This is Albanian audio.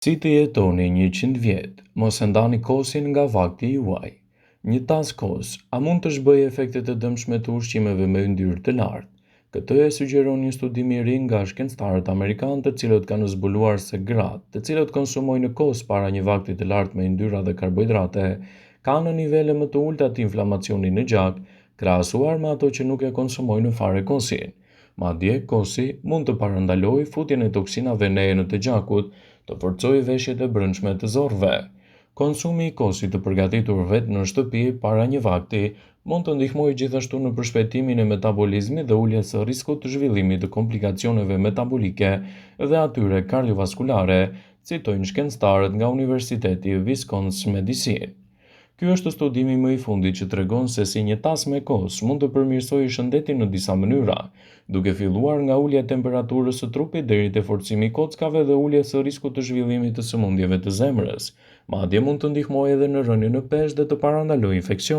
Si të jetoni 100 vjet, mos e ndani kosin nga vakti juaj. Një tas kos, a mund të shbëjë efektet e dëmshme të ushqimeve me yndyrë të lartë? Këtë e sugjeron një studim i ri nga shkencëtarët amerikanë, të cilët kanë zbuluar se gratë, të cilët konsumojnë kos para një vakti të lartë me yndyra dhe karbohidrate, kanë në nivele më të ulta të inflamacioni në gjak, krahasuar me ato që nuk e konsumojnë fare kosin. Madje kosi mund të parandalojë futjen e toksinave në enët e gjakut, të forcojë veshjet e brendshme të zorrve. Konsumi i kosit të përgatitur vetë në shtëpi para një vakti mund të ndihmojë gjithashtu në përshpejtimin e metabolizmit dhe uljes së riskut të zhvillimit të komplikacioneve metabolike dhe atyre kardiovaskulare, citojnë shkencëtarët nga Universiteti i Wisconsin-Madison. Ky është studimi më i fundit që tregon se si një tas me kos mund të përmirësojë shëndetin në disa mënyra, duke filluar nga ulja e temperaturës së trupit deri te forcimi i kockave dhe ulja së riskut të zhvillimit të sëmundjeve të zemrës. Madje mund të ndihmojë edhe në rënien në peshë dhe të parandalojë infeksione.